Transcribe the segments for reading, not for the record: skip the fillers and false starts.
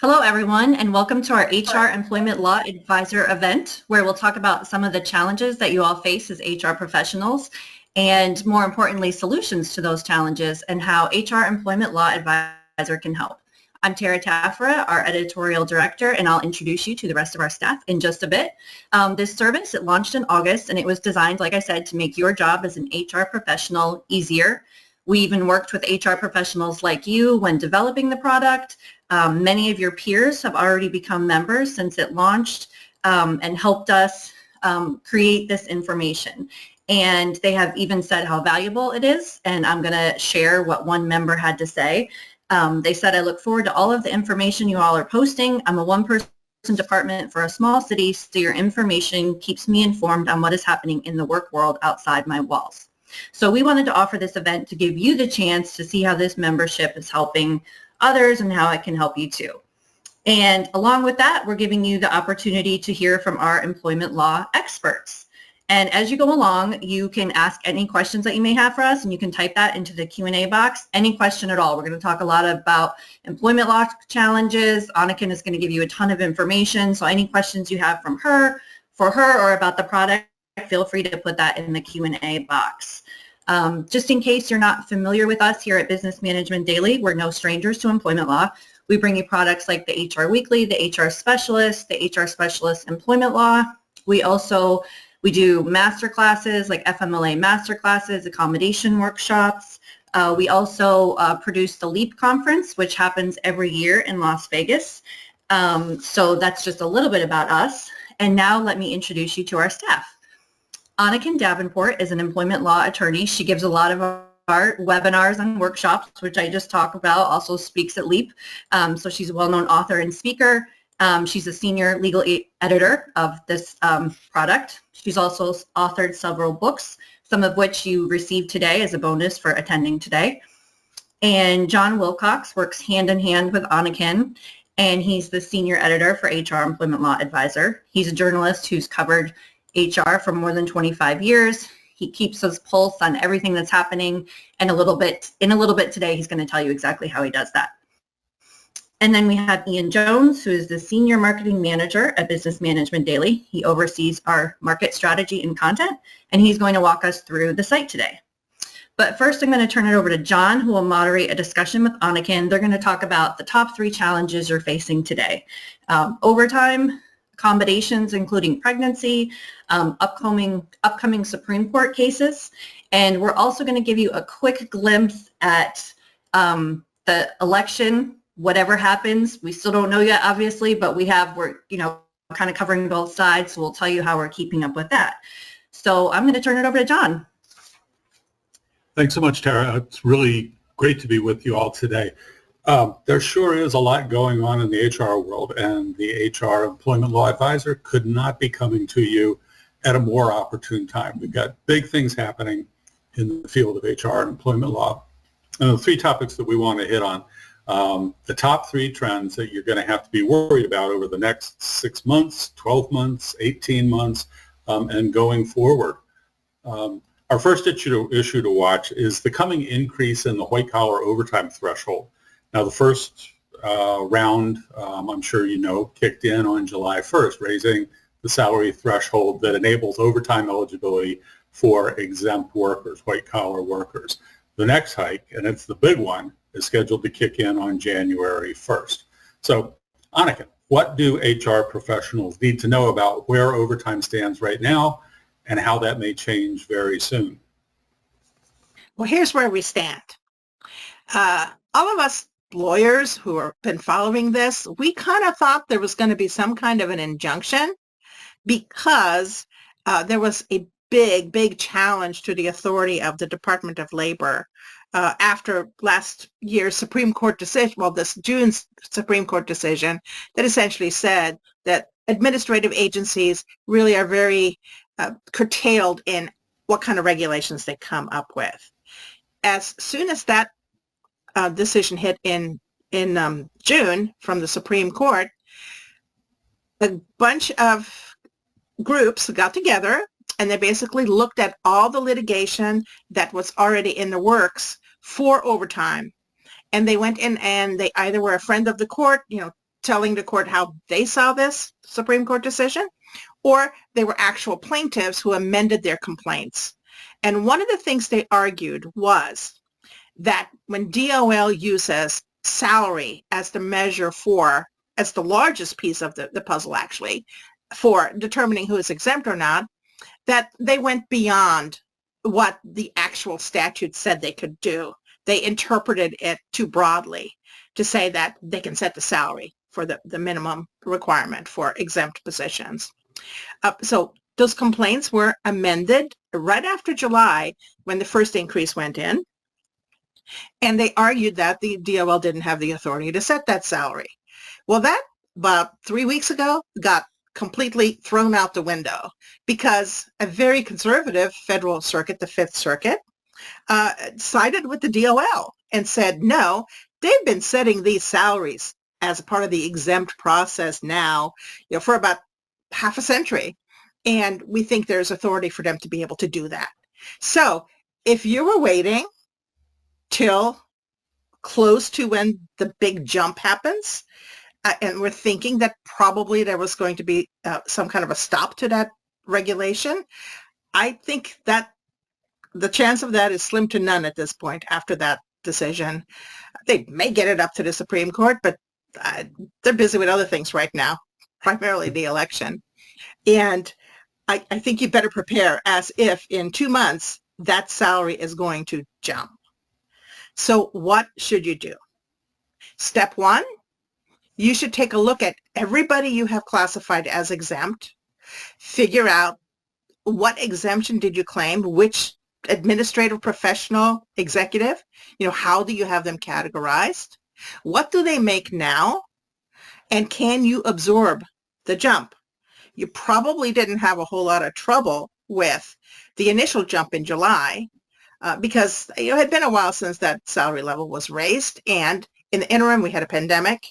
Hello, everyone, and welcome to our HR Employment Law Advisor event, where we'll talk about some of the challenges that you all face as HR professionals, and more importantly, solutions to those challenges and how HR Employment Law Advisor can help. I'm Tara Tafra, our editorial director, and I'll introduce you to the rest of our staff in just a bit. This service, it launched in August, and it was designed, like I said, to make your job as an HR professional easier. We even worked with HR professionals like you when developing the product. Many of your peers have already become members since it launched and helped us create this information. And they have even said how valuable it is. And I'm going to share what one member had to say. They said, I look forward to all of the information you all are posting. I'm a one-person department for a small city, so your information keeps me informed on what is happening in the work world outside my walls. So we wanted to offer this event to give you the chance to see how this membership is helping others and how it can help you too. And along with that, we're giving you the opportunity to hear from our employment law experts. And as you go along, you can ask any questions that you may have for us, and you can type that into the Q&A box, any question at all. We're going to talk a lot about employment law challenges. Anniken is going to give you a ton of information. So any questions you have for her or about the product, feel free to put that in the Q&A box. Just in case you're not familiar with us here at Business Management Daily, we're no strangers to employment law. We bring you products like the HR Weekly, the HR Specialist, the HR Specialist Employment Law. We do master classes like FMLA master classes, accommodation workshops. We also produce the LEAP conference, which happens every year in Las Vegas. So that's just a little bit about us. And now let me introduce you to our staff. Anniken Davenport is an employment law attorney. She gives a lot of our webinars and workshops, which I just talked about, also speaks at LEAP. So she's a well-known author and speaker. She's a senior legal editor of this product. She's also authored several books, some of which you received today as a bonus for attending today. And John Wilcox works hand in hand with Anniken, and he's the senior editor for HR Employment Law Advisor. He's a journalist who's covered HR for more than 25 years. He keeps his pulse on everything that's happening, and in a little bit today, he's going to tell you exactly how he does that. And then we have Ian Jones, who is the Senior Marketing Manager at Business Management Daily. He oversees our market strategy and content, and he's going to walk us through the site today. But first, I'm going to turn it over to John, who will moderate a discussion with Anniken. They're going to talk about the top 3 challenges you're facing today. Overtime, accommodations, including pregnancy, upcoming Supreme Court cases. And we're also going to give you a quick glimpse at the election. Whatever happens, we still don't know yet, obviously, but we're kind of covering both sides, so we'll tell you how we're keeping up with that. So I'm going to turn it over to John. Thanks so much, Tara. It's really great to be with you all today. There sure is a lot going on in the HR world, and the HR Employment Law Advisor could not be coming to you at a more opportune time. We've got big things happening in the field of HR and employment law. And the 3 topics that we want to hit on, the top 3 trends that you're going to have to be worried about over the next 6 months, 12 months, 18 months, and going forward. Our first issue to watch is the coming increase in the white-collar overtime threshold. Now, the first round, I'm sure you know, kicked in on July 1st, raising the salary threshold that enables overtime eligibility for exempt workers, white-collar workers. The next hike, and it's the big one, is scheduled to kick in on January 1st. So, Anniken, what do HR professionals need to know about where overtime stands right now and how that may change very soon? Well, here's where we stand. All of us lawyers who have been following this, we kind of thought there was going to be some kind of an injunction because there was a big challenge to the authority of the Department of Labor after last year's Supreme Court decision, this June's Supreme Court decision that essentially said that administrative agencies really are very curtailed in what kind of regulations they come up with. As soon as that decision hit in June from the Supreme Court, a bunch of groups got together and they basically looked at all the litigation that was already in the works for overtime. And they went in and they either were a friend of the court, telling the court how they saw this Supreme Court decision, or they were actual plaintiffs who amended their complaints. And one of the things they argued was that when DOL uses salary as the measure for, as the largest piece of the puzzle actually, for determining who is exempt or not, that they went beyond what the actual statute said they could do. They interpreted it too broadly to say that they can set the salary for the minimum requirement for exempt positions. So those complaints were amended right after July when the first increase went in. And they argued that the DOL didn't have the authority to set that salary. Well, that about 3 weeks ago got completely thrown out the window because a very conservative federal circuit, the Fifth Circuit, sided with the DOL and said, no, they've been setting these salaries as a part of the exempt process now, for about half a century. And we think there's authority for them to be able to do that. So if you were waiting till close to when the big jump happens, and we're thinking that probably there was going to be some kind of a stop to that regulation, I think that the chance of that is slim to none at this point after that decision. They may get it up to the Supreme Court, but they're busy with other things right now, primarily the election. And I think you better prepare as if in 2 months that salary is going to jump. So what should you do? Step one, you should take a look at everybody you have classified as exempt, figure out what exemption did you claim, which administrative, professional, executive, how do you have them categorized? What do they make now? And can you absorb the jump? You probably didn't have a whole lot of trouble with the initial jump in July because it had been a while since that salary level was raised. And in the interim, we had a pandemic.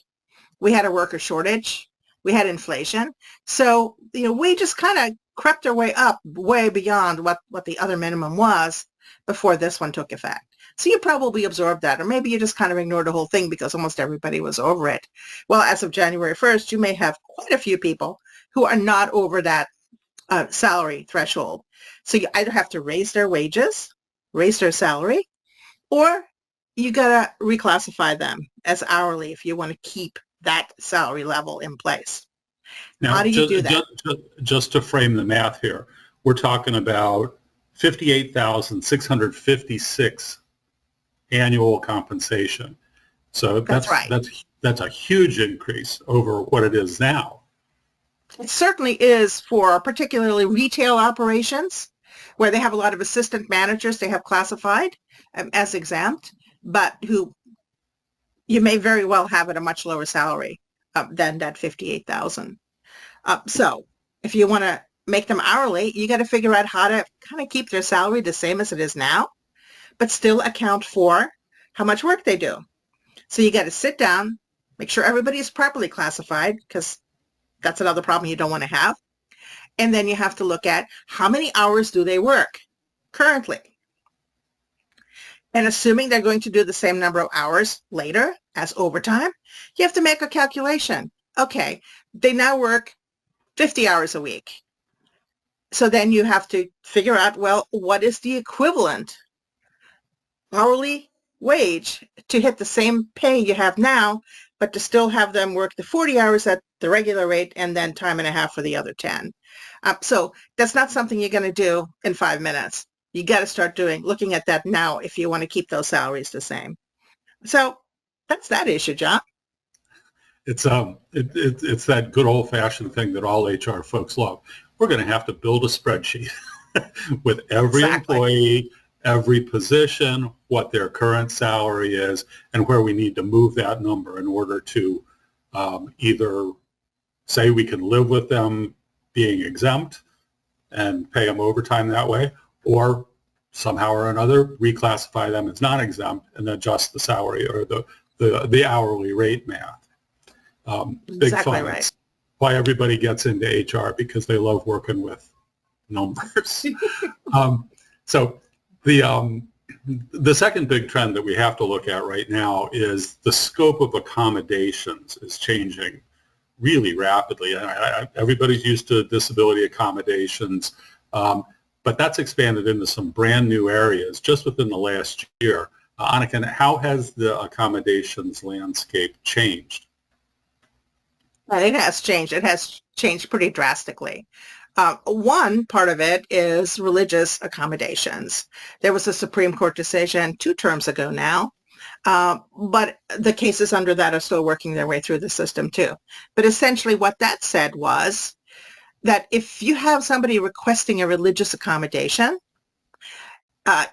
We had a worker shortage. We had inflation. So, we just kind of crept our way up way beyond what the other minimum was before this one took effect. So you probably absorbed that, or maybe you just kind of ignored the whole thing because almost everybody was over it. Well, as of January 1st, you may have quite a few people who are not over that salary threshold. So you either have to raise their wages, raise their salary, or you got to reclassify them as hourly if you want to keep that salary level in place. Now, how do you do that? Just to frame the math here, we're talking about $58,656 annual compensation. So that's right. That's a huge increase over what it is now. It certainly is for particularly retail operations where they have a lot of assistant managers they have classified as exempt, but who you may very well have at a much lower salary than that $58,000. So if you want to make them hourly, you got to figure out how to kind of keep their salary the same as it is now, but still account for how much work they do. So you got to sit down, make sure everybody is properly classified, because that's another problem you don't want to have. And then you have to look at how many hours do they work currently. And assuming they're going to do the same number of hours later as overtime, you have to make a calculation. Okay, they now work 50 hours a week. So then you have to figure out, well, what is the equivalent hourly wage to hit the same pay you have now, but to still have them work the 40 hours at the regular rate and then time and a half for the other 10. So that's not something you're going to do in 5 minutes. You got to start looking at that now if you want to keep those salaries the same. So that's that issue, John. It's that good old-fashioned thing that all HR folks love. We're going to have to build a spreadsheet with every employee, every position, what their current salary is, and where we need to move that number in order to either say we can live with them being exempt and pay them overtime that way, or somehow or another reclassify them as non-exempt and adjust the salary or the hourly rate math. Big fun. Right. Why everybody gets into HR, because they love working with numbers. So the second big trend that we have to look at right now is the scope of accommodations is changing really rapidly. Everybody's used to disability accommodations, but that's expanded into some brand new areas just within the last year. Anniken, how has the accommodations landscape changed? It has changed. It has changed pretty drastically. One part of it is religious accommodations. There was a Supreme Court decision 2 terms ago now, but the cases under that are still working their way through the system too. But essentially what that said was that if you have somebody requesting a religious accommodation,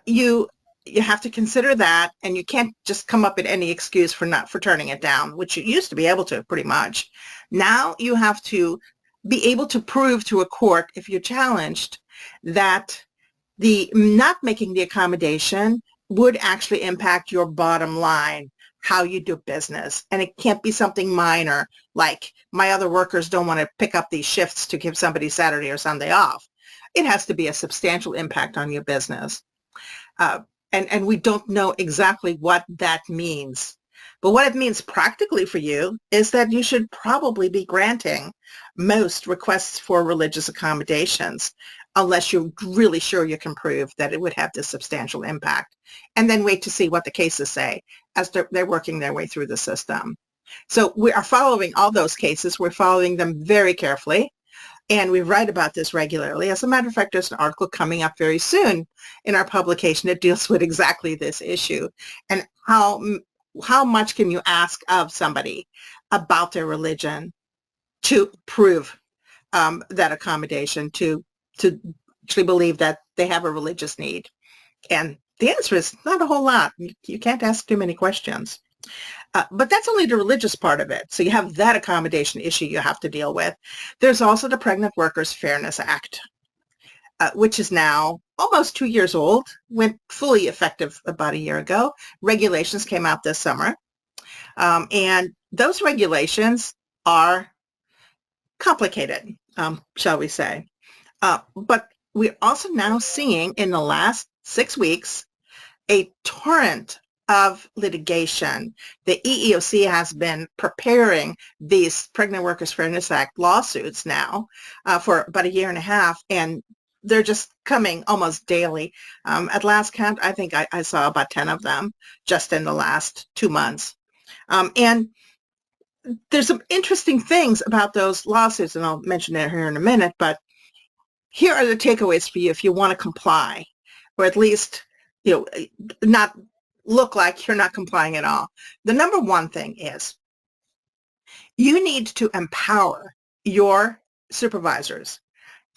you have to consider that, and you can't just come up with any excuse for turning it down, which you used to be able to pretty much. Now you have to be able to prove to a court, if you're challenged, that the not making the accommodation would actually impact your bottom line, how you do business. And it can't be something minor, like my other workers don't want to pick up these shifts to give somebody Saturday or Sunday off. It has to be a substantial impact on your business. And we don't know exactly what that means. But what it means practically for you is that you should probably be granting most requests for religious accommodations, unless you're really sure you can prove that it would have this substantial impact. And then wait to see what the cases say as they're working their way through the system. So we are following all those cases. We're following them very carefully. And we write about this regularly. As a matter of fact, there's an article coming up very soon in our publication that deals with exactly this issue and how much can you ask of somebody about their religion to prove that accommodation, to actually believe that they have a religious need. And the answer is not a whole lot. You can't ask too many questions. But that's only the religious part of it. So you have that accommodation issue you have to deal with. There's also the Pregnant Workers Fairness Act, which is now almost 2 years old, went fully effective about a year ago. Regulations came out this summer. And those regulations are complicated, shall we say. But we're also now seeing in the last 6 weeks a torrent of litigation. The EEOC has been preparing these Pregnant Workers Fairness Act lawsuits now for about a year and a half, and they're just coming almost daily. At last count, I think I saw about 10 of them just in the last 2 months. And there's some interesting things about those lawsuits, and I'll mention it here in a minute, but here are the takeaways for you if you want to comply, or at least, not look like you're not complying at all. The number one thing is you need to empower your supervisors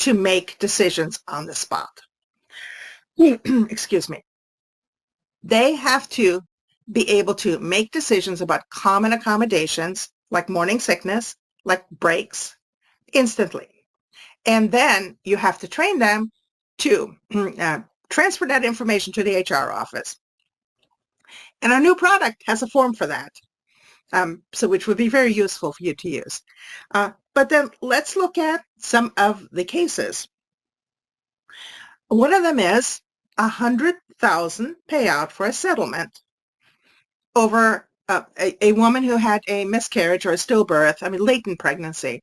to make decisions on the spot. Excuse me. They have to be able to make decisions about common accommodations like morning sickness, like breaks, instantly. And then you have to train them to transfer that information to the HR office. And our new product has a form for that, which would be very useful for you to use. But then let's look at some of the cases. One of them is $100,000 payout for a settlement over a woman who had a miscarriage or a stillbirth, latent pregnancy.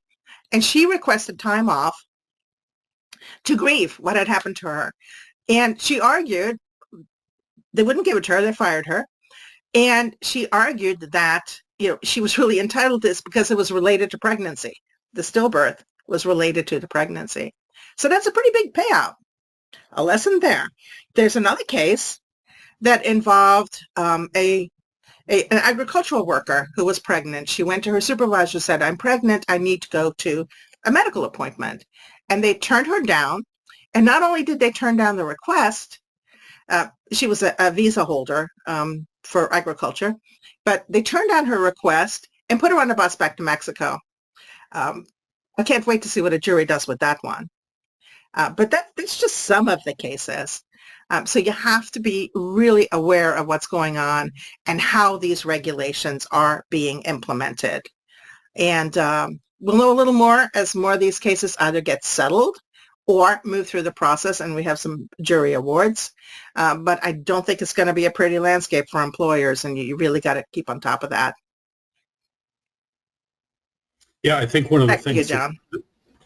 And she requested time off to grieve what had happened to her. And she argued, they wouldn't give it to her, they fired her. And she argued that, she was really entitled to this because it was related to pregnancy. The stillbirth was related to the pregnancy. So that's a pretty big payout. A lesson there. There's another case that involved an agricultural worker who was pregnant. She went to her supervisor, said, "I'm pregnant, I need to go to a medical appointment." And they turned her down. And not only did they turn down the request, she was a visa holder for agriculture, but they turned down her request and put her on the bus back to Mexico. I can't wait to see what a jury does with that one. But that's just some of the cases. So you have to be really aware of what's going on and how these regulations are being implemented. And we'll know a little more as more of these cases either get settled or move through the process, and we have some jury awards. But I don't think it's going to be a pretty landscape for employers, and you really got to keep on top of that. Yeah, I think one of the Back to you, things John.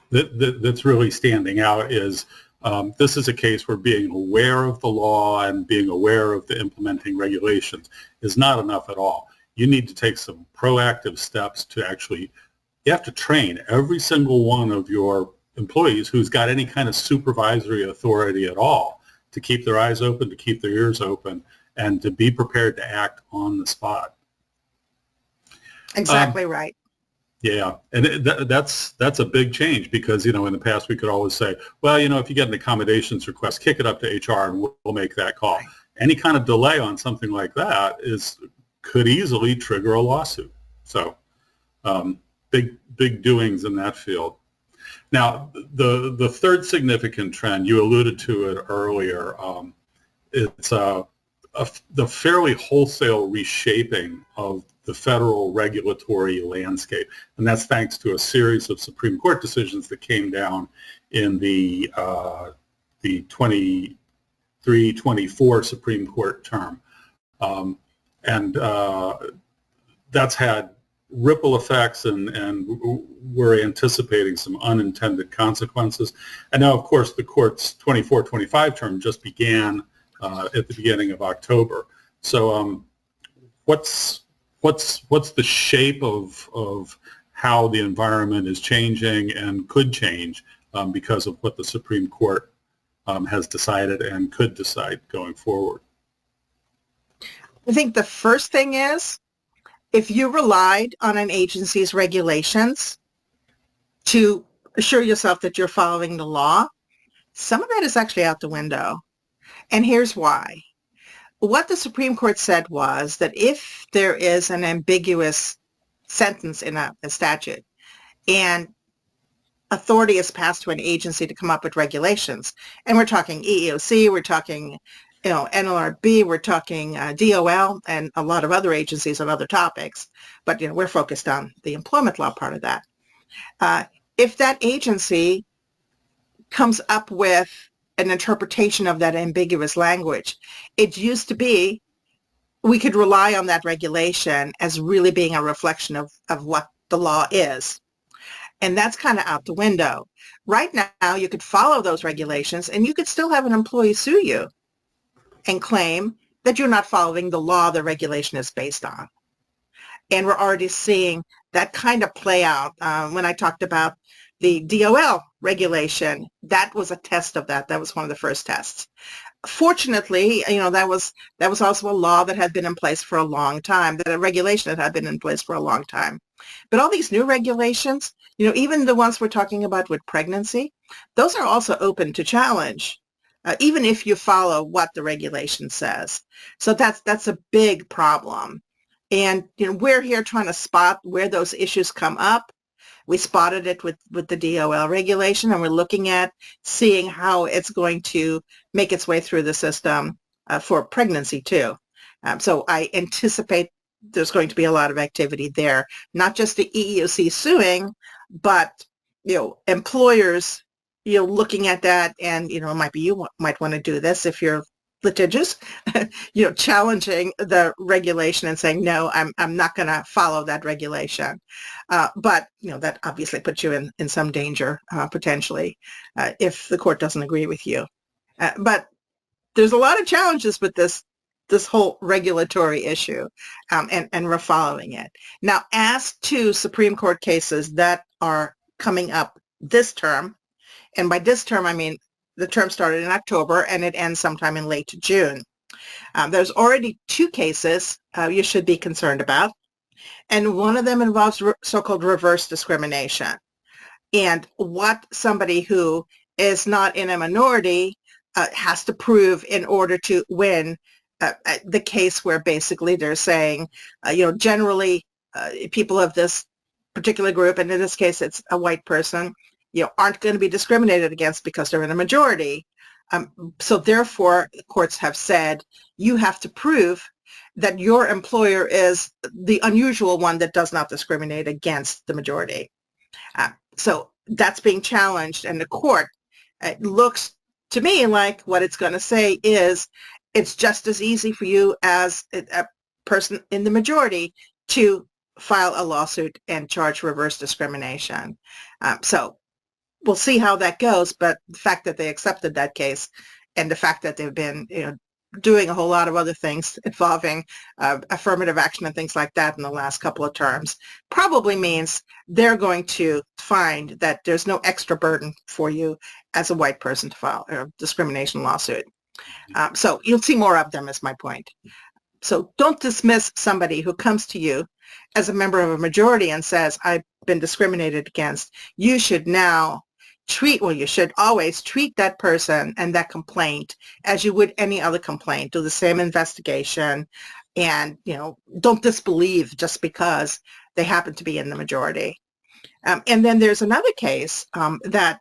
that's really standing out is this is a case where being aware of the law and being aware of the implementing regulations is not enough at all. You need to take some proactive steps to actually, you have to train every single one of your employees who's got any kind of supervisory authority at all to keep their eyes open, to keep their ears open, and to be prepared to act on the spot. Exactly right. Yeah, and that's a big change because, in the past we could always say, well, if you get an accommodations request, kick it up to HR and we'll make that call. Right. Any kind of delay on something like that could easily trigger a lawsuit. So big doings in that field. Now, the third significant trend, you alluded to it earlier, it's the fairly wholesale reshaping of the federal regulatory landscape. And that's thanks to a series of Supreme Court decisions that came down in the 23-24 Supreme Court term. And that's had ripple effects, and we're anticipating some unintended consequences. And now, of course, the court's 24-25 term just began at the beginning of October. So what's the shape of how the environment is changing and could change because of what the Supreme Court has decided and could decide going forward? I think the first thing is, if you relied on an agency's regulations to assure yourself that you're following the law, some of that is actually out the window. And here's why. What the Supreme Court said was that if there is an ambiguous sentence in a statute and authority is passed to an agency to come up with regulations, and we're talking EEOC, we're talking NLRB, we're talking DOL, and a lot of other agencies on other topics, but we're focused on the employment law part of that. If that agency comes up with an interpretation of that ambiguous language, it used to be we could rely on that regulation as really being a reflection of what the law is. And that's kind of out the window. Right now, you could follow those regulations and you could still have an employee sue you and claim that you're not following the law the regulation is based on. And we're already seeing that kind of play out. When I talked about the DOL regulation, that was a test of that. That was one of the first tests. Fortunately, that was also a law that had been in place for a long time, that a regulation that had been in place for a long time. But all these new regulations, even the ones we're talking about with pregnancy, those are also open to challenge, even if you follow what the regulation says. So that's a big problem. And we're here trying to spot where those issues come up. We spotted it with the DOL regulation, and we're looking at seeing how it's going to make its way through the system for pregnancy too. So I anticipate there's going to be a lot of activity there, not just the EEOC suing, but employers looking at that, and it might be you might want to do this if you're litigious, challenging the regulation and saying, no, I'm not going to follow that regulation. But, that obviously puts you in some danger, potentially, if the court doesn't agree with you. But there's a lot of challenges with this whole regulatory issue, and we're following it. Now, as to Supreme Court cases that are coming up this term, and by this term, I mean the term started in October and it ends sometime in late June. There's already 2 cases you should be concerned about, and one of them involves so-called reverse discrimination. And what somebody who is not in a minority has to prove in order to win the case, where basically they're saying, generally people of this particular group, and in this case it's a white person, aren't going to be discriminated against because they're in a majority. So therefore, courts have said you have to prove that your employer is the unusual one that does not discriminate against the majority. So that's being challenged, and the court, it looks to me like what it's going to say is it's just as easy for you as a person in the majority to file a lawsuit and charge reverse discrimination. So we'll see how that goes, but the fact that they accepted that case and the fact that they've been, doing a whole lot of other things involving affirmative action and things like that in the last couple of terms probably means they're going to find that there's no extra burden for you as a white person to file a discrimination lawsuit. So you'll see more of them is my point. So don't dismiss somebody who comes to you as a member of a majority and says, I've been discriminated against. You should now you should always treat that person and that complaint as you would any other complaint. Do the same investigation and, don't disbelieve just because they happen to be in the majority. And then there's another case that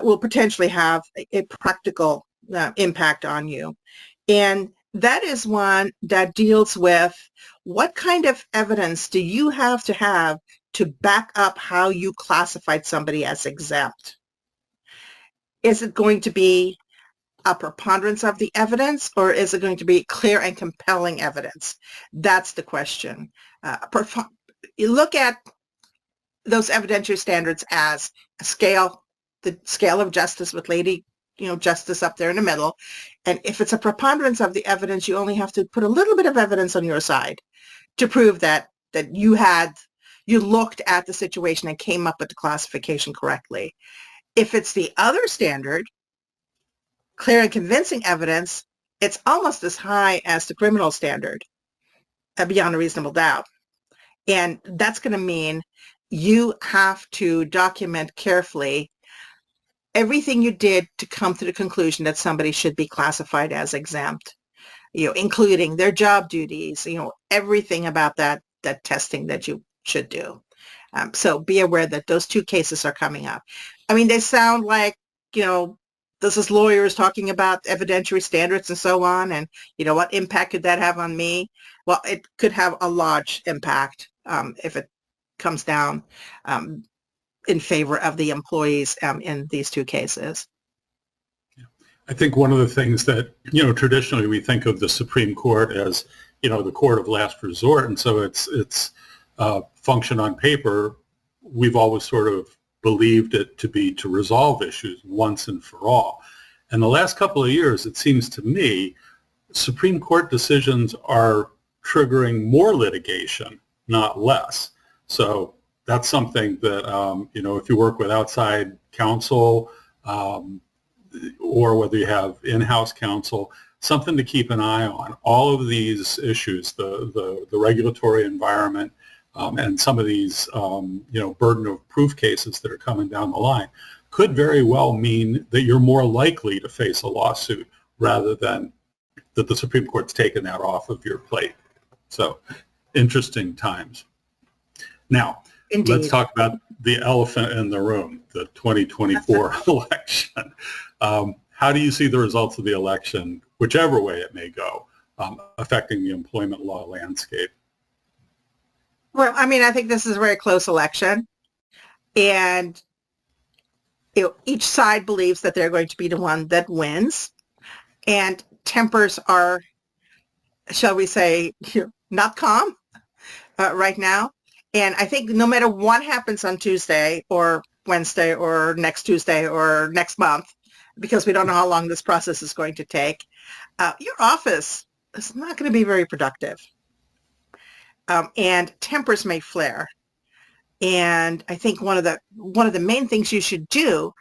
will potentially have a practical impact on you. And that is one that deals with what kind of evidence do you have to back up how you classified somebody as exempt? Is it going to be a preponderance of the evidence, or is it going to be clear and compelling evidence? That's the question. You look at those evidentiary standards as a scale, the scale of justice with Lady Justice up there in the middle. And if it's a preponderance of the evidence, you only have to put a little bit of evidence on your side to prove that you looked at the situation and came up with the classification correctly. If it's the other standard, clear and convincing evidence, it's almost as high as the criminal standard, beyond a reasonable doubt. And that's going to mean you have to document carefully everything you did to come to the conclusion that somebody should be classified as exempt, including their job duties, everything about that testing that you should do. So be aware that those two cases are coming up. I mean, they sound like, this is lawyers talking about evidentiary standards and so on. And, what impact could that have on me? Well, it could have a large impact if it comes down in favor of the employees in these two cases. I think one of the things that, traditionally we think of the Supreme Court as, the court of last resort. And so its function on paper, we've always sort of believed it to be to resolve issues once and for all. And the last couple of years, it seems to me, Supreme Court decisions are triggering more litigation, not less. So that's something that, if you work with outside counsel or whether you have in-house counsel, something to keep an eye on. All of these issues, the regulatory environment, and some of these, burden of proof cases that are coming down the line could very well mean that you're more likely to face a lawsuit rather than that the Supreme Court's taken that off of your plate. So interesting times. Now, Indeed. Let's talk about the elephant in the room, the 2024 election. How do you see the results of the election, whichever way it may go, affecting the employment law landscape? Well, I mean, I think this is a very close election, and each side believes that they're going to be the one that wins, and tempers are, shall we say, not calm right now. And I think no matter what happens on Tuesday or Wednesday or next Tuesday or next month, because we don't know how long this process is going to take, your office is not going to be very productive. And tempers may flare. And I think one of the main things you should do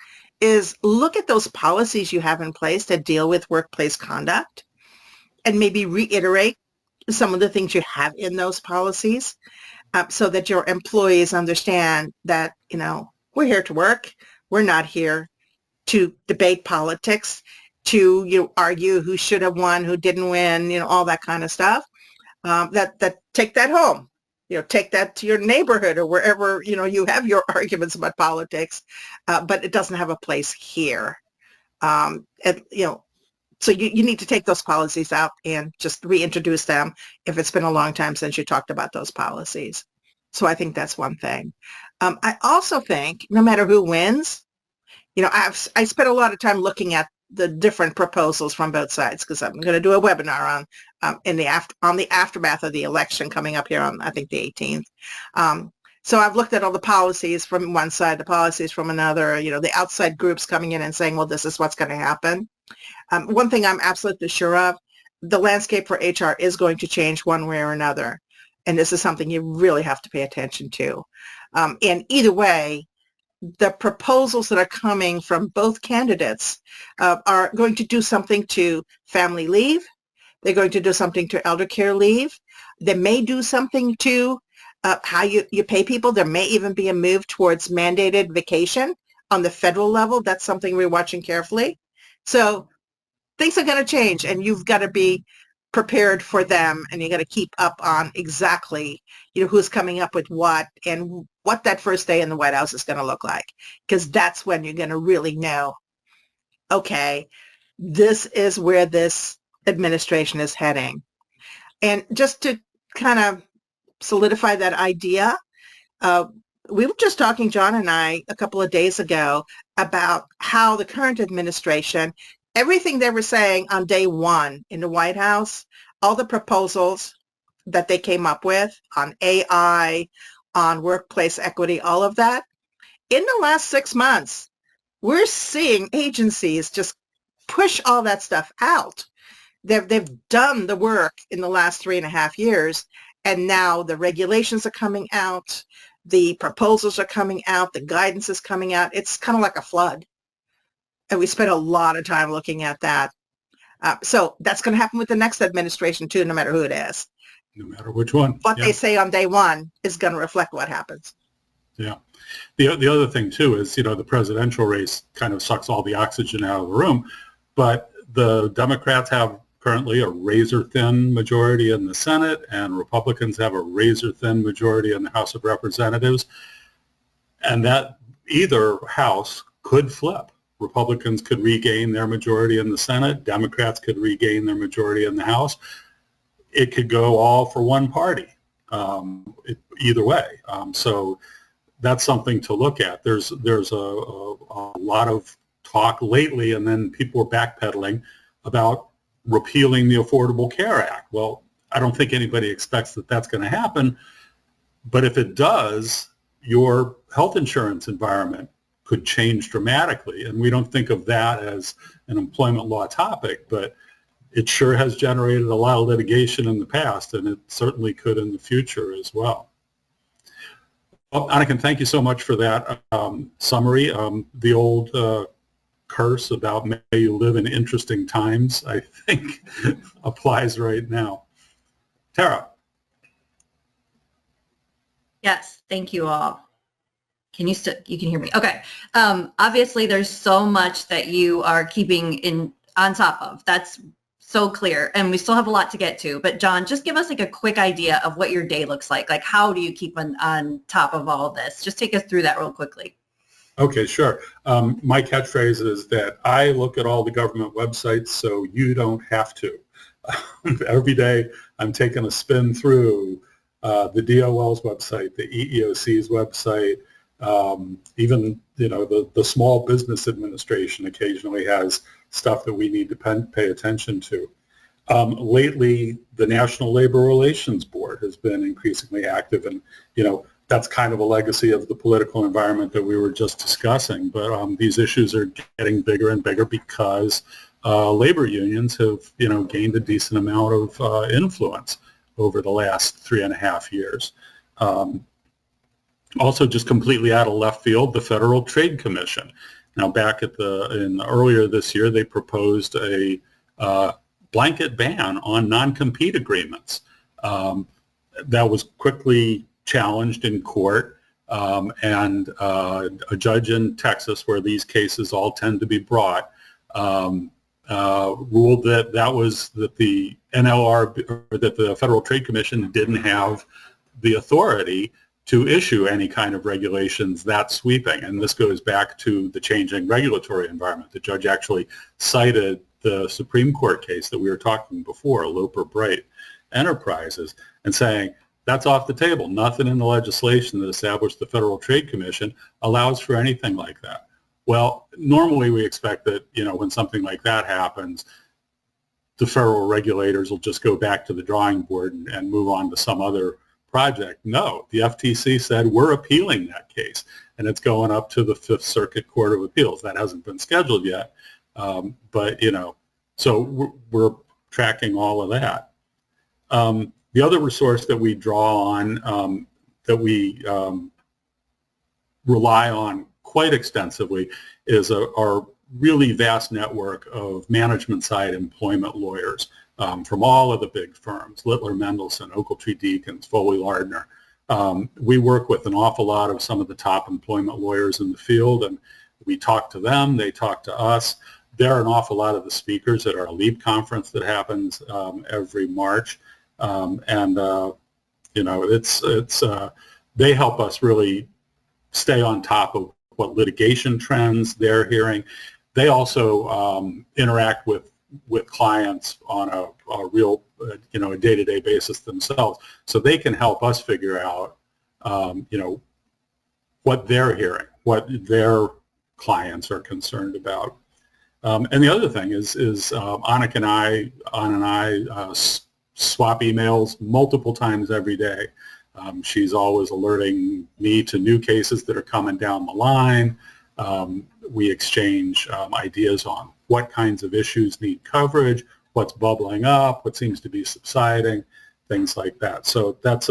is look at those policies you have in place that deal with workplace conduct and maybe reiterate some of the things you have in those policies so that your employees understand that, we're here to work. We're not here to debate politics, to argue who should have won, who didn't win, all that kind of stuff. That take that home, take that to your neighborhood or wherever, you have your arguments about politics, but it doesn't have a place here. So you need to take those policies out and just reintroduce them if it's been a long time since you talked about those policies. So I think that's one thing. I also think no matter who wins, I spent a lot of time looking at the different proposals from both sides, because I'm going to do a webinar on the aftermath of the election coming up here on, I think, the 18th. So I've looked at all the policies from one side, the policies from another, the outside groups coming in and saying, well, this is what's going to happen. One thing I'm absolutely sure of, the landscape for HR is going to change one way or another. And this is something you really have to pay attention to. And either way, the proposals that are coming from both candidates are going to do something to family leave. They're going to do something to elder care leave. They may do something to how you pay people. There may even be a move towards mandated vacation on the federal level. That's something we're watching carefully. So things are going to change, and you've got to be prepared for them, and you got to keep up on exactly, who's coming up with what and what that first day in the White House is going to look like, because that's when you're going to really know, okay, this is where this administration is heading. And just to kind of solidify that idea, we were just talking, John and I, a couple of days ago about how the current administration, everything they were saying on day one in the White House, all the proposals that they came up with on AI, on workplace equity, all of that, in the last 6 months, we're seeing agencies just push all that stuff out. They've done the work in the last 3.5 years, and now the regulations are coming out, the proposals are coming out, the guidance is coming out. It's kind of like a flood. And we spent a lot of time looking at that. So that's going to happen with the next administration too, no matter who it is. No matter which one. What they say on day one is going to reflect what happens. Yeah. The other thing too is, the presidential race kind of sucks all the oxygen out of the room, but the Democrats have currently a razor-thin majority in the Senate, and Republicans have a razor-thin majority in the House of Representatives, and that either house could flip. Republicans could regain their majority in the Senate. Democrats could regain their majority in the House. It could go all for one party, either way. So that's something to look at. There's a lot of talk lately, and then people are backpedaling about repealing the Affordable Care Act. Well, I don't think anybody expects that that's going to happen, but if it does, your health insurance environment could change dramatically. And we don't think of that as an employment law topic, but it sure has generated a lot of litigation in the past, and it certainly could in the future as well. Well, Anniken, thank you so much for that summary. The old curse about may you live in interesting times, I think, applies right now. Tara. Yes, thank you all. You can hear me? Okay. Obviously, there's so much that you are keeping on top of. That's so clear. And we still have a lot to get to. But John, just give us like a quick idea of what your day looks like. Like, how do you keep on top of all of this? Just take us through that real quickly. Okay, sure. My catchphrase is that I look at all the government websites so you don't have to. Every day I'm taking a spin through the DOL's website, the EEOC's website, even the Small Business Administration occasionally has stuff that we need to pay attention to. Lately, the National Labor Relations Board has been increasingly active, and that's kind of a legacy of the political environment that we were just discussing. But these issues are getting bigger and bigger because labor unions have gained a decent amount of influence over the last 3.5 years. Also, just completely out of left field, the Federal Trade Commission. Now, back earlier this year, they proposed a blanket ban on non-compete agreements. That was quickly challenged in court, and a judge in Texas, where these cases all tend to be brought, ruled that the NLR, or that the Federal Trade Commission didn't have the authority to issue any kind of regulations that sweeping. And this goes back to the changing regulatory environment. The judge actually cited the Supreme Court case that we were talking before, Loper Bright Enterprises, and saying that's off the table. Nothing in the legislation that established the Federal Trade Commission allows for anything like that. Well, normally we expect that, when something like that happens, the federal regulators will just go back to the drawing board and move on to some other project. No, the FTC said we're appealing that case, and it's going up to the Fifth Circuit Court of Appeals. That hasn't been scheduled yet, but so we're tracking all of that. The other resource that we draw on, that we rely on quite extensively, is our really vast network of management side employment lawyers from all of the big firms, Littler Mendelson, Oakletree Deakins, Foley Lardner. We work with an awful lot of some of the top employment lawyers in the field, and we talk to them, they talk to us. There are an awful lot of the speakers at our LEAP conference that happens every March. They help us really stay on top of what litigation trends they're hearing. They also interact with clients on a real, a day-to-day basis themselves, so they can help us figure out, what they're hearing, what their clients are concerned about. And the other thing is Anniken and I swap emails multiple times every day. She's always alerting me to new cases that are coming down the line. We exchange ideas on what kinds of issues need coverage, what's bubbling up, what seems to be subsiding, things like that. So that's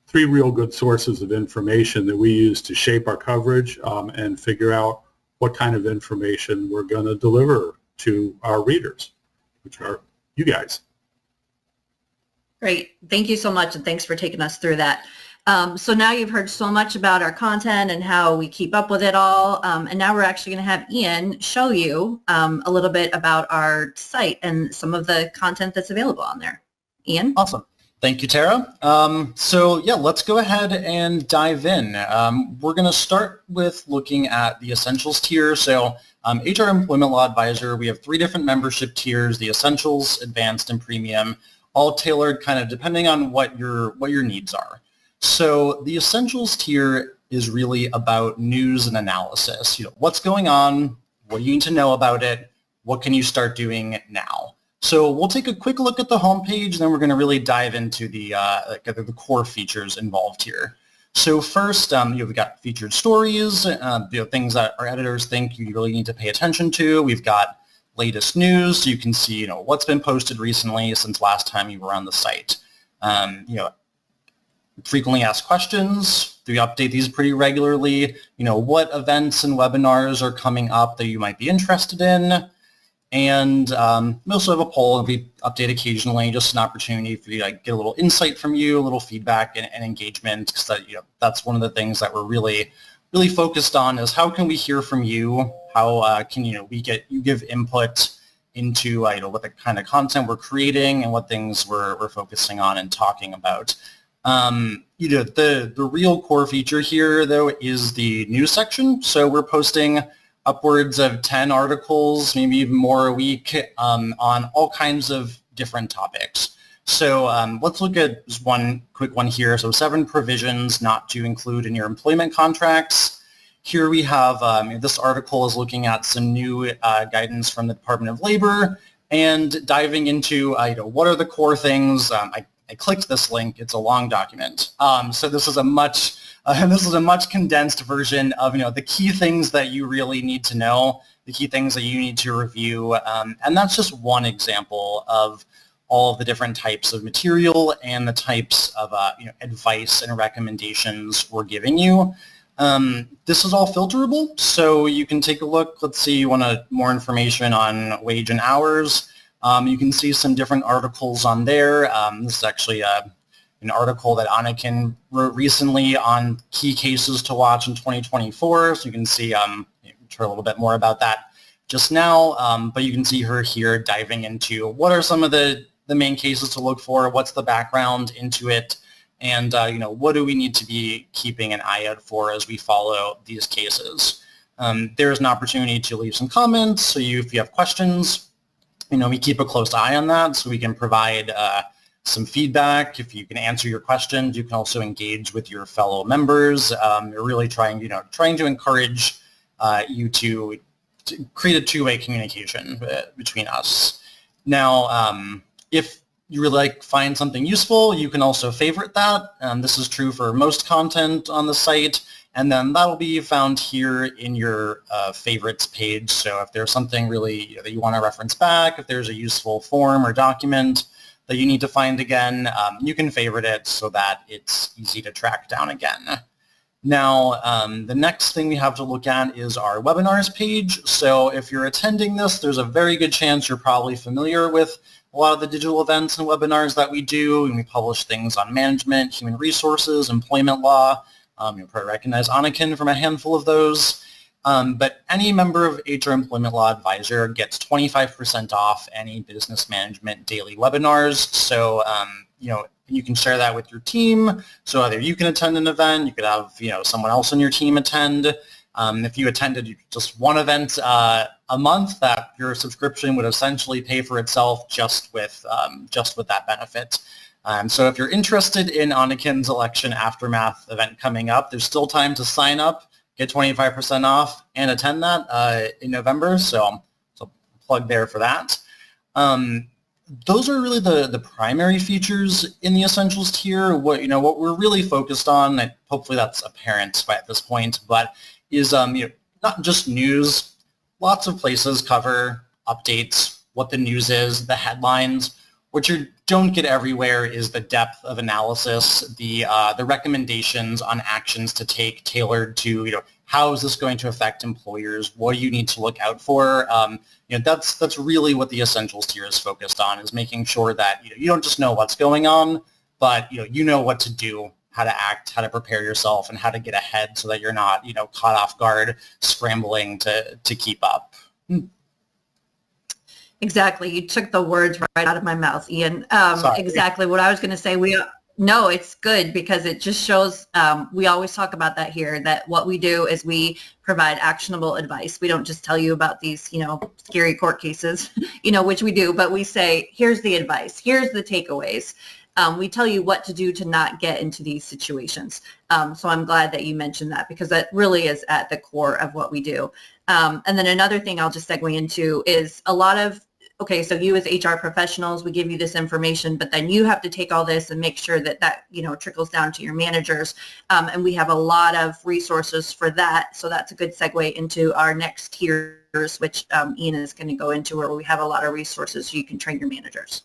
three real good sources of information that we use to shape our coverage and figure out what kind of information we're going to deliver to our readers, which are you guys. Great. Thank you so much, and thanks for taking us through that. So now you've heard so much about our content and how we keep up with it all, and now we're actually going to have Ian show you a little bit about our site and some of the content that's available on there. Ian? Awesome. Thank you, Tara. Let's go ahead and dive in. We're going to start with looking at the Essentials tier. So HR Employment Law Advisor, we have 3 different membership tiers, the Essentials, Advanced, and Premium, all tailored kind of depending on what your needs are. So the Essentials tier is really about news and analysis. What's going on? What do you need to know about it? What can you start doing now? So we'll take a quick look at the homepage, and then we're going to really dive into the core features involved here. So first, we've got featured stories, things that our editors think you really need to pay attention to. We've got latest news, so you can see what's been posted recently since last time you were on the site. Frequently asked questions. We update these pretty regularly. What events and webinars are coming up that you might be interested in. And we also have a poll, and we update occasionally, just an opportunity for you to get a little insight from you, a little feedback and engagement, because that's one of the things that we're really focused on is how can we hear from you? How can we get you give input into what the kind of content we're creating and what things we're focusing on and talking about. The real core feature here, though, is the news section. So we're posting upwards of 10 articles, maybe even more a week, on all kinds of different topics. So let's look at just one quick one here. So 7 provisions not to include in your employment contracts. Here we have, this article is looking at some new guidance from the Department of Labor and diving into, what are the core things. I clicked this link. It's a long document. So this is a much condensed version of the key things that you really need to know, the key things that you need to review, and that's just one example of all of the different types of material and the types of advice and recommendations we're giving you. This is all filterable, so you can take a look. Let's see, you want more information on wage and hours. You can see some different articles on there. This is actually an article that Anniken wrote recently on key cases to watch in 2024. So you can see heard a little bit more about that just now, but you can see her here diving into what are some of the main cases to look for, what's the background into it, and what do we need to be keeping an eye out for as we follow these cases. There's an opportunity to leave some comments, so if you have questions, we keep a close eye on that so we can provide some feedback. If you can answer your questions, you can also engage with your fellow members. We're really trying to encourage you to create a two-way communication between us. Now, if you really find something useful, you can also favorite that. This is true for most content on the site, and then that'll be found here in your favorites page. So if there's something really that you want to reference back, if there's a useful form or document that you need to find again, you can favorite it so that it's easy to track down again. Now, the next thing we have to look at is our webinars page. So if you're attending this, there's a very good chance you're probably familiar with a lot of the digital events and webinars that we do, and we publish things on management, human resources, employment law. You'll probably recognize Anniken from a handful of those. But any member of HR Employment Law Advisor gets 25% off any business management daily webinars. So, you can share that with your team. So either you can attend an event, you could have, someone else on your team attend. If you attended just one event a month, that your subscription would essentially pay for itself just with that benefit. So if you're interested in Anniken's Election Aftermath event coming up, there's still time to sign up, get 25% off, and attend that in November. So plug there for that. Those are really the primary features in the Essentials tier. What we're really focused on, and hopefully that's apparent at this point, but is not just news. Lots of places cover updates, what the news is, the headlines. What you don't get everywhere is the depth of analysis, the recommendations on actions to take tailored to how is this going to affect employers? What do you need to look out for? That's really what the Essentials tier is focused on, is making sure that you don't just know what's going on, but you know what to do, how to act, how to prepare yourself, and how to get ahead so that you're not caught off guard, scrambling to keep up. Exactly. You took the words right out of my mouth, Ian. Exactly what I was going to say. No, it's good because it just shows, we always talk about that here, that what we do is we provide actionable advice. We don't just tell you about these, scary court cases, which we do, but we say, here's the advice, here's the takeaways. We tell you what to do to not get into these situations. So I'm glad that you mentioned that, because that really is at the core of what we do. And then another thing I'll just segue into is a lot of, so you as HR professionals, we give you this information, but then you have to take all this and make sure that trickles down to your managers. And we have a lot of resources for that. So that's a good segue into our next tiers, which Ian is going to go into, where we have a lot of resources so you can train your managers.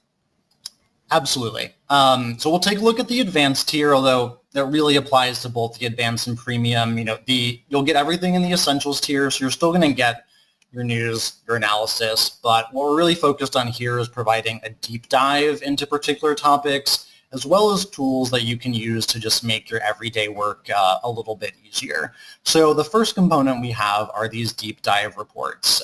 Absolutely. So we'll take a look at the advanced tier, although that really applies to both the advanced and premium. You'll get everything in the Essentials tier, so you're still going to get your news, your analysis, but what we're really focused on here is providing a deep dive into particular topics, as well as tools that you can use to just make your everyday work a little bit easier. So the first component we have are these deep dive reports.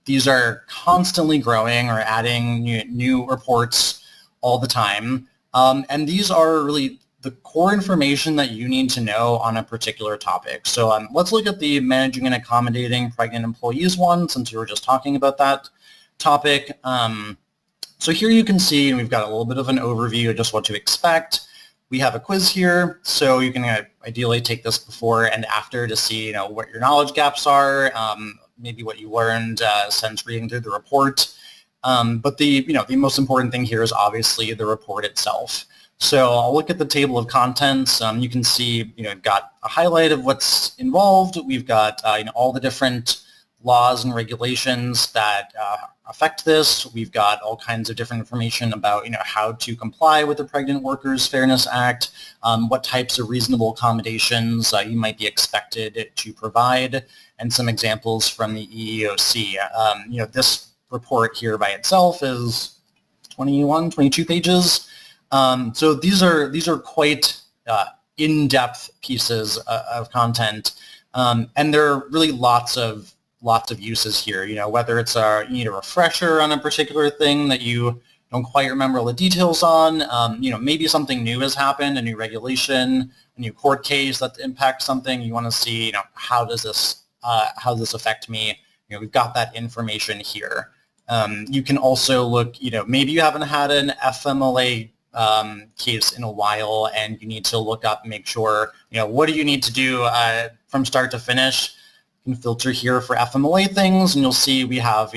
These are constantly growing or adding new reports all the time, and these are really the core information that you need to know on a particular topic. So let's look at the managing and accommodating pregnant employees one, since we were just talking about that topic. So here you can see, and we've got a little bit of an overview of just what to expect. We have a quiz here, so you can ideally take this before and after to see what your knowledge gaps are, maybe what you learned since reading through the report. But the most important thing here is obviously the report itself. So I'll look at the table of contents. You can see, got a highlight of what's involved. We've got, all the different laws and regulations that affect this. We've got all kinds of different information about, how to comply with the Pregnant Workers Fairness Act, what types of reasonable accommodations you might be expected to provide, and some examples from the EEOC. This report here by itself is 22 pages. So these are quite in-depth pieces of content, and there are really lots of uses here. Whether it's you need a refresher on a particular thing that you don't quite remember all the details on. Maybe something new has happened, a new regulation, a new court case that impacts something. You want to see, how does this affect me? We've got that information here. You can also look, maybe you haven't had an FMLA case in a while, and you need to look up and make sure, what do you need to do from start to finish? You can filter here for FMLA things, and you'll see we have,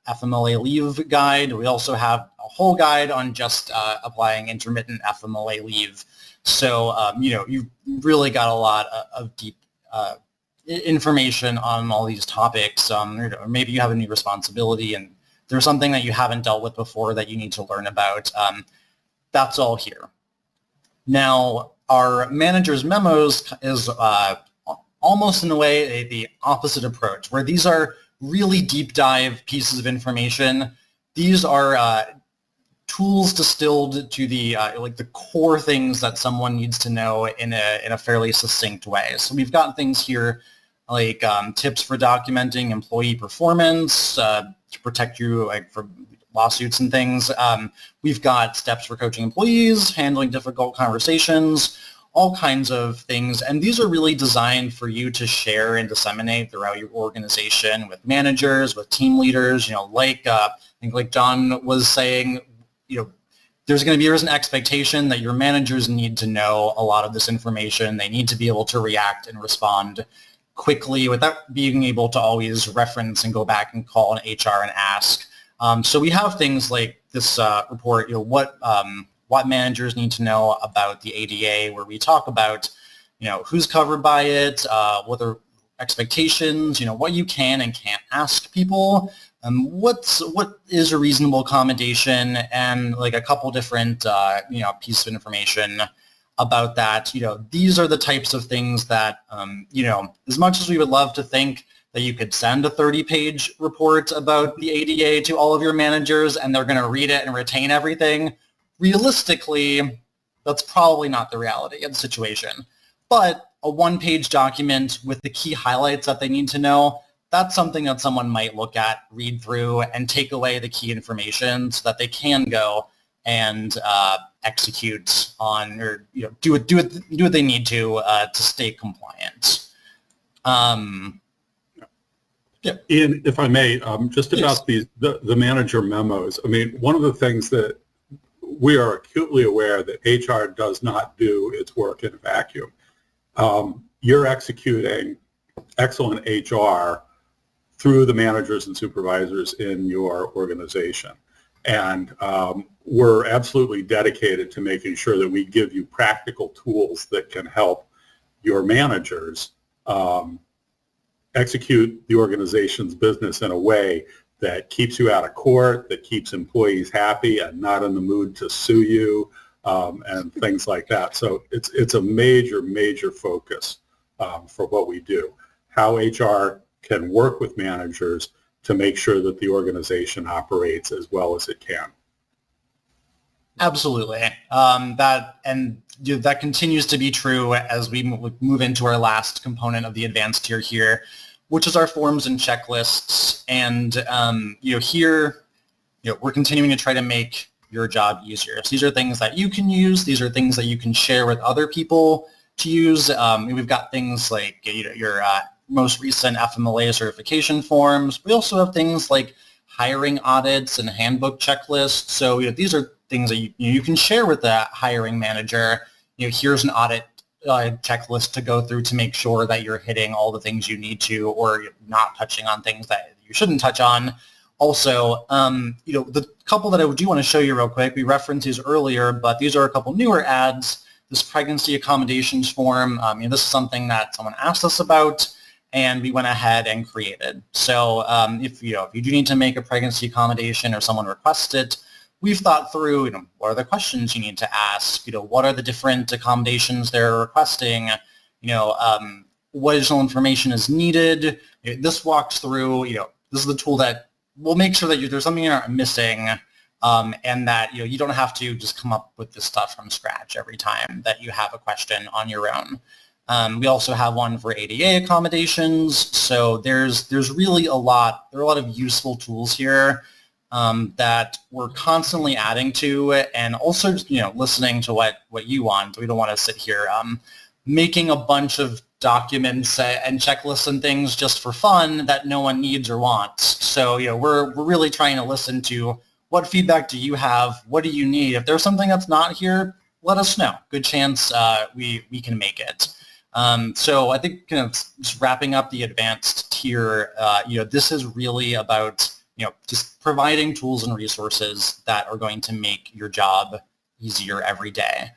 FMLA leave guide. We also have a whole guide on just applying intermittent FMLA leave. So, you've really got a lot of deep information on all these topics. Maybe you have a new responsibility and there's something that you haven't dealt with before that you need to learn about. That's all here. Now, our manager's memos is almost in a way the opposite approach, where these are really deep dive pieces of information. These are tools distilled to the the core things that someone needs to know in a fairly succinct way. So we've got things here like tips for documenting employee performance to protect you from lawsuits and things. We've got steps for coaching employees, handling difficult conversations, all kinds of things. And these are really designed for you to share and disseminate throughout your organization with managers, with team leaders. I think like John was saying, there's an expectation that your managers need to know a lot of this information. They need to be able to react and respond quickly without being able to always reference and go back and call an HR and ask. So we have things like this report, what managers need to know about the ADA, where we talk about, who's covered by it, what are expectations, what you can and can't ask people, what is a reasonable accommodation, and like a couple different, pieces of information about that. These are the types of things that, as much as we would love to think that you could send a 30-page report about the ADA to all of your managers and they're going to read it and retain everything, realistically, that's probably not the reality of the situation. But a one-page document with the key highlights that they need to know, that's something that someone might look at, read through, and take away the key information so that they can go and execute on, or do what they need to stay compliant. Ian, if I may, just about the manager memos. I mean, one of the things that we are acutely aware that HR does not do its work in a vacuum. You're executing excellent HR through the managers and supervisors in your organization. And we're absolutely dedicated to making sure that we give you practical tools that can help your managers execute the organization's business in a way that keeps you out of court, that keeps employees happy and not in the mood to sue you, and things like that. So it's a major, major focus for what we do. How HR can work with managers to make sure that the organization operates as well as it can. Absolutely. That continues to be true as we move into our last component of the advanced tier here, which is our forms and checklists. And here, we're continuing to try to make your job easier. So these are things that you can use. These are things that you can share with other people to use. We've got things like your most recent FMLA certification forms. We also have things like hiring audits and handbook checklists. So these are things that you can share with the hiring manager. Here's an audit checklist to go through to make sure that you're hitting all the things you need to, or you're not touching on things that you shouldn't touch on. Also, the couple that I do want to show you real quick, we referenced these earlier, but these are a couple newer ads. This pregnancy accommodations form, this is something that someone asked us about, and we went ahead and created. So if you do need to make a pregnancy accommodation or someone requests it, we've thought through, what are the questions you need to ask? What are the different accommodations they're requesting? What additional information is needed? This walks through, this is the tool that will make sure that there's something you're missing, and that you don't have to just come up with this stuff from scratch every time that you have a question on your own. We also have one for ADA accommodations. So there's really there are a lot of useful tools here that we're constantly adding to, and also listening to what you want. We don't want to sit here making a bunch of documents and checklists and things just for fun that no one needs or wants. So we're really trying to listen to what feedback do you have, what do you need. If there's something that's not here, let us know. Good chance we can make it. So I think kind of just wrapping up the advanced tier, this is really about, just providing tools and resources that are going to make your job easier every day.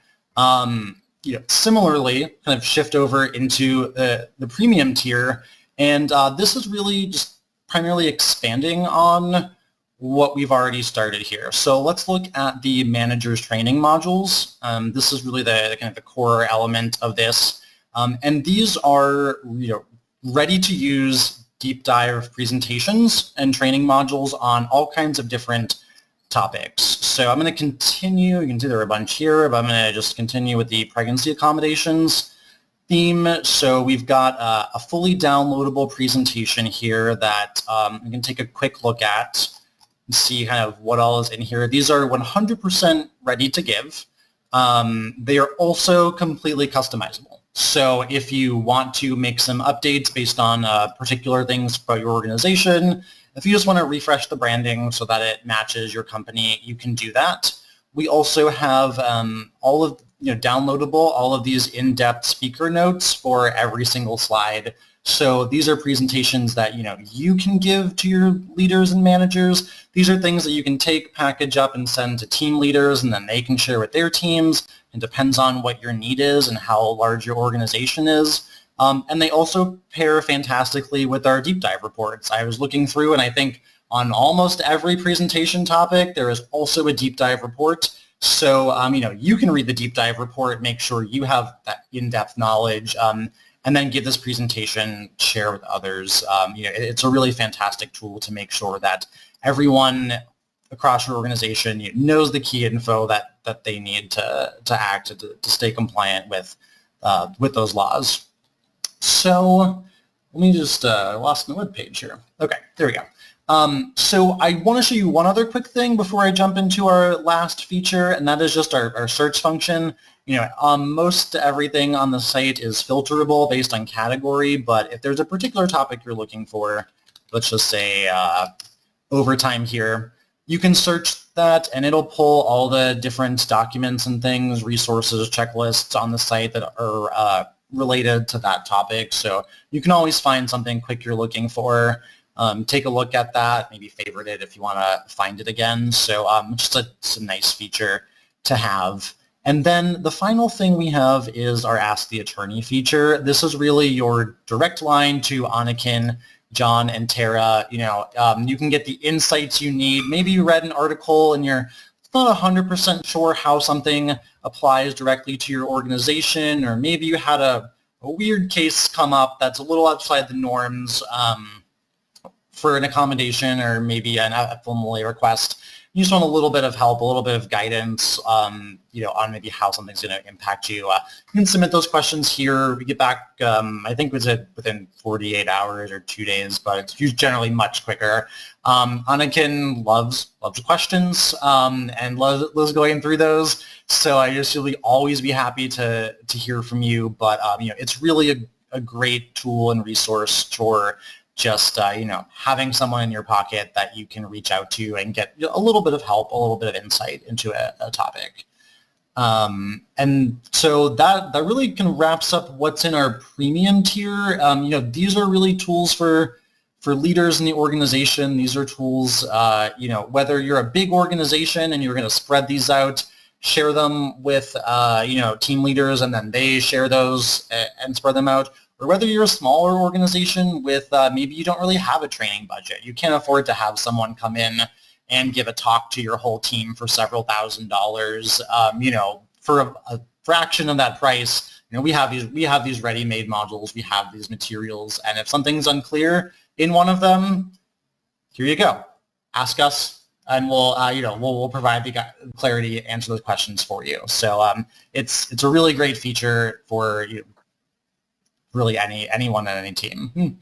Similarly, kind of shift over into the premium tier, and this is really just primarily expanding on what we've already started here. So let's look at the manager's training modules. This is really the kind of the core element of this. And these are, ready to use deep dive presentations and training modules on all kinds of different topics. So I'm going to continue. You can see there are a bunch here, but I'm going to just continue with the pregnancy accommodations theme. So we've got a fully downloadable presentation here that you can take a quick look at and see kind of what all is in here. These are 100% ready to give. They are also completely customizable. So if you want to make some updates based on particular things about your organization, if you just want to refresh the branding so that it matches your company, you can do that. We also have downloadable all of these in-depth speaker notes for every single slide. So these are presentations that you can give to your leaders and managers. These are things that you can take, package up, and send to team leaders, and then they can share with their teams. It depends on what your need is and how large your organization is. And they also pair fantastically with our deep dive reports. I was looking through, and I think on almost every presentation topic, there is also a deep dive report. So, you can read the deep dive report, make sure you have that in-depth knowledge, and then give this presentation, share with others. It's a really fantastic tool to make sure that everyone across your organization knows the key info that they need to act to stay compliant with those laws. So let me just lost my web page here. Okay, there we go. So I want to show you one other quick thing before I jump into our last feature, and that is just our search function. Most everything on the site is filterable based on category, but if there's a particular topic you're looking for, let's just say overtime here, you can search that and it'll pull all the different documents and things, resources, checklists on the site that are related to that topic. So you can always find something quick you're looking for. Take a look at that, maybe favorite it if you want to find it again. So just a nice feature to have. And then the final thing we have is our Ask the Attorney feature. This is really your direct line to Anniken, John, and Tara. You can get the insights you need. Maybe you read an article and you're not 100% sure how something applies directly to your organization, or maybe you had a weird case come up that's a little outside the norms for an accommodation or maybe an FMLA request. You just want a little bit of help, a little bit of guidance, on maybe how something's going to impact you. You can submit those questions here. We get back, I think it was within 48 hours or 2 days, but it's generally much quicker. Anniken loves questions and loves going through those. So I just really always be happy to hear from you. But it's really a great tool and resource for just, having someone in your pocket that you can reach out to and get a little bit of help, a little bit of insight into a topic. And so that really kind of wraps up what's in our premium tier. These are really tools for leaders in the organization. These are tools, whether you're a big organization and you're going to spread these out, share them with, team leaders, and then they share those and spread them out. Or whether you're a smaller organization with maybe you don't really have a training budget. You can't afford to have someone come in and give a talk to your whole team for several $1,000s. For a fraction of that price, we have these ready-made modules. We have these materials, and if something's unclear in one of them, here you go. Ask us, and we'll provide the clarity, answer those questions for you. So it's a really great feature for really anyone on any team.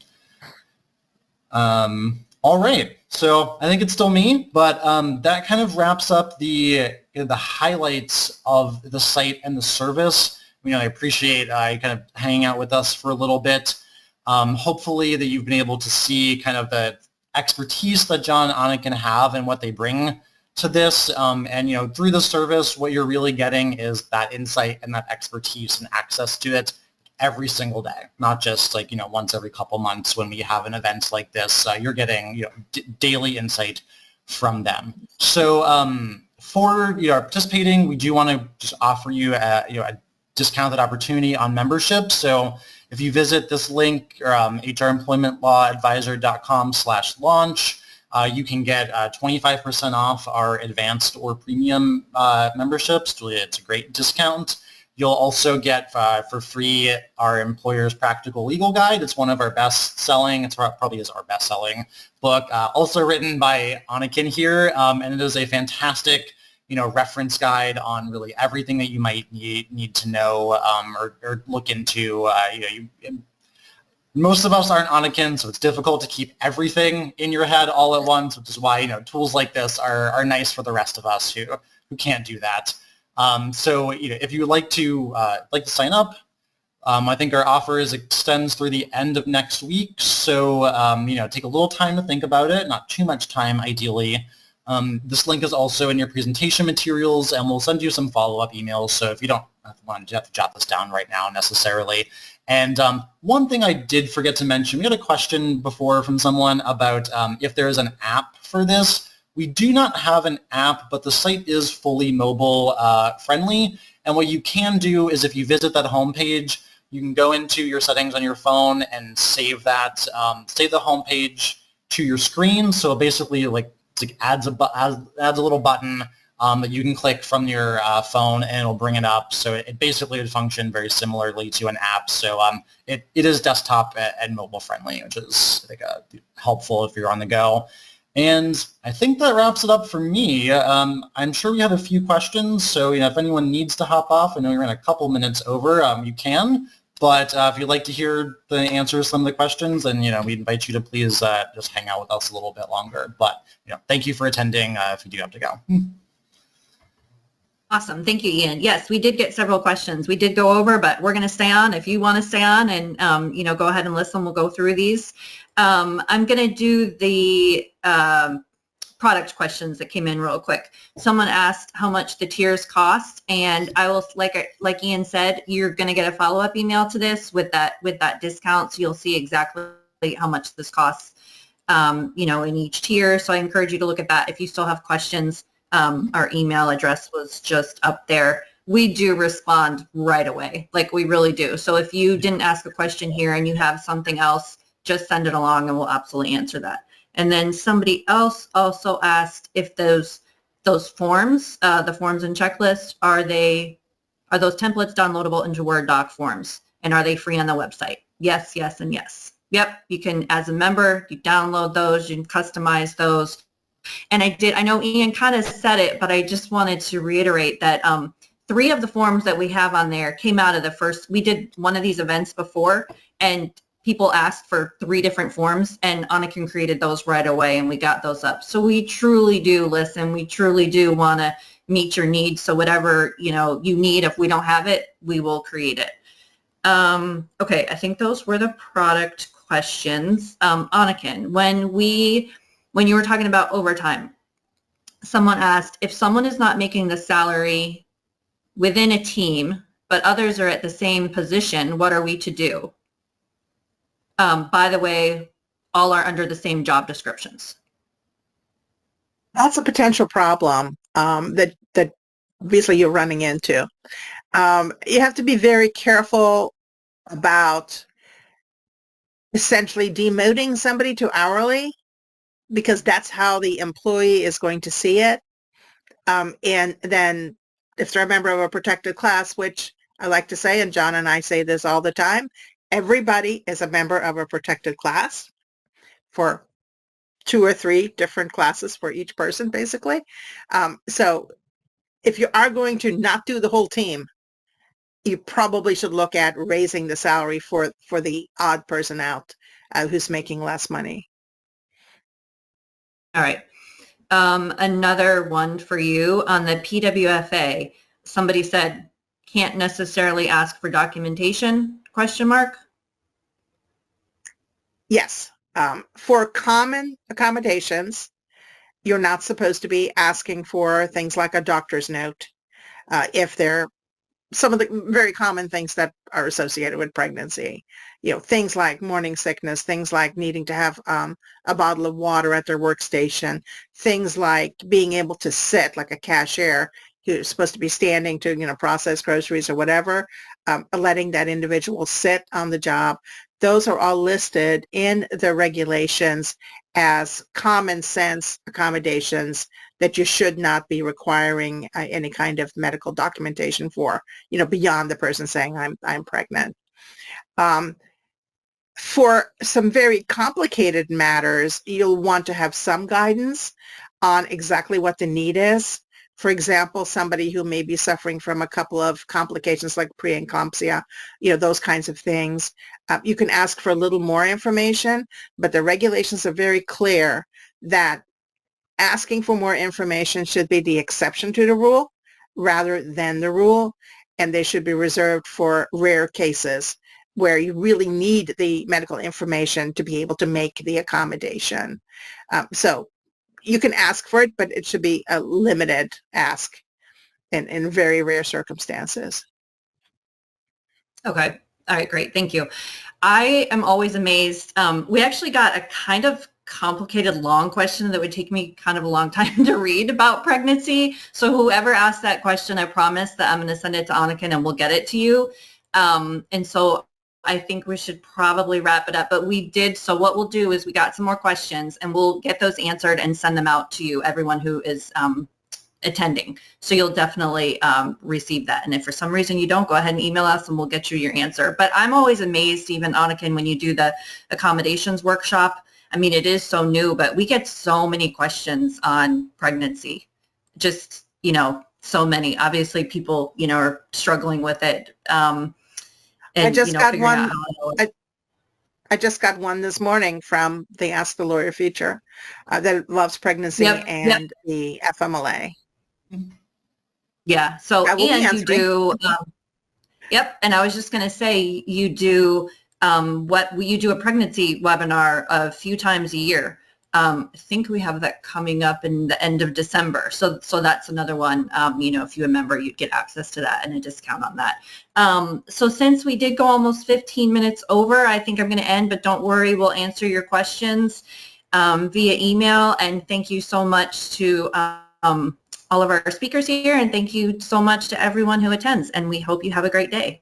All right, so I think it's still me, but that kind of wraps up the highlights of the site and the service. I appreciate you kind of hanging out with us for a little bit. Hopefully that you've been able to see kind of the expertise that John and Anniken have and what they bring to this. And through the service, what you're really getting is that insight and that expertise and access to it every single day, not just like, once every couple months when we have an event like this. You're getting, daily insight from them. So for participating, we do want to just offer you a discounted opportunity on membership. So if you visit this link, hremploymentlawadvisor.com/launch, you can get 25% off our advanced or premium memberships. It's a great discount. You'll also get for free our Employer's Practical Legal Guide. It's one of our best-selling, probably is our best-selling book, also written by Anniken here, and it is a fantastic reference guide on really everything that you might need to know or look into. Most of us aren't Anniken, so it's difficult to keep everything in your head all at once, which is why tools like this are nice for the rest of us who can't do that. So if you would like to sign up, I think our offer extends through the end of next week. So take a little time to think about it, not too much time ideally. This link is also in your presentation materials, and we'll send you some follow-up emails. So if you don't want to have to jot this down right now necessarily. And one thing I did forget to mention, we had a question before from someone about if there is an app for this. We do not have an app, but the site is fully mobile friendly. And what you can do is if you visit that homepage, you can go into your settings on your phone and save that, save the homepage to your screen. So basically, adds a little button that you can click from your phone, and it'll bring it up. So it basically would function very similarly to an app. So it is desktop and mobile friendly, which is I think helpful if you're on the go. And I think that wraps it up for me. I'm sure we have a few questions. So if anyone needs to hop off, I know you're in a couple minutes over, you can. But if you'd like to hear the answers to some of the questions, then we invite you to please just hang out with us a little bit longer. But thank you for attending. If you do have to go. Awesome. Thank you, Ian. Yes, we did get several questions. We did go over, but we're going to stay on. If you want to stay on and, go ahead and listen, we'll go through these. I'm going to do the product questions that came in real quick. Someone asked how much the tiers cost, and I will, like Ian said, you're going to get a follow-up email to this with that discount, so you'll see exactly how much this costs, in each tier. So I encourage you to look at that. If you still have questions, our email address was just up there. We do respond right away, like we really do. So if you didn't ask a question here and you have something else, just send it along and we'll absolutely answer that. And then somebody else also asked if those forms, the forms and checklist, are those templates downloadable into Word doc forms, and are they free on the website? Yes, yes, and yes. Yep, you can, as a member, you download those, you can customize those. And I know Ian kind of said it, but I just wanted to reiterate that 3 of the forms that we have on there came out of we did one of these events before, and people asked for 3 different forms, and Anniken created those right away, and we got those up. So we truly do listen. We truly do want to meet your needs. So whatever, you need, if we don't have it, we will create it. Okay, I think those were the product questions. Anniken, when you were talking about overtime, someone asked, if someone is not making the salary within a team, but others are at the same position, what are we to do? By the way, all are under the same job descriptions. That's a potential problem that obviously you're running into. You have to be very careful about essentially demoting somebody to hourly, because that's how the employee is going to see it. And then if they're a member of a protected class, which I like to say, and John and I say this all the time, everybody is a member of a protected class for 2 or 3 different classes for each person, basically. So if you are going to not do the whole team, you probably should look at raising the salary for the odd person out who's making less money. All right. Another one for you on the PWFA. Somebody said, can't necessarily ask for documentation, ? Yes. For common accommodations, you're not supposed to be asking for things like a doctor's note. If they're some of the very common things that are associated with pregnancy, things like morning sickness, things like needing to have a bottle of water at their workstation, things like being able to sit like a cashier who's supposed to be standing to, process groceries or whatever, letting that individual sit on the job. Those are all listed in the regulations as common sense accommodations that you should not be requiring any kind of medical documentation for, beyond the person saying I'm pregnant. For some very complicated matters, you'll want to have some guidance on exactly what the need is. For example, somebody who may be suffering from a couple of complications like preeclampsia, those kinds of things. You can ask for a little more information, but the regulations are very clear that asking for more information should be the exception to the rule rather than the rule, and they should be reserved for rare cases where you really need the medical information to be able to make the accommodation. So you can ask for it, but it should be a limited ask in very rare circumstances. Okay. All right, great. Thank you. I am always amazed. We actually got a kind of complicated long question that would take me kind of a long time to read about pregnancy. So whoever asked that question, I promise that I'm going to send it to Anniken and we'll get it to you. And so I think we should probably wrap it up, but we did. So what we'll do is we got some more questions and we'll get those answered and send them out to you, everyone who is attending. So you'll definitely receive that. And if for some reason you don't, go ahead and email us and we'll get you your answer. But I'm always amazed, even Anniken, when you do the accommodations workshop. I mean, it is so new, but we get so many questions on pregnancy. Just, so many. Obviously, people, are struggling with it. And, I just got one. I just got one this morning from the Ask the Lawyer feature that loves pregnancy and the FMLA. Yeah. So, and you do, and I was just going to say, you do you do a pregnancy webinar a few times a year. I think we have that coming up in the end of December. So that's another one, if you're a member, you'd get access to that and a discount on that. So since we did go almost 15 minutes over, I think I'm going to end, but don't worry, we'll answer your questions via email. And thank you so much to all of our speakers here. And thank you so much to everyone who attends. And we hope you have a great day.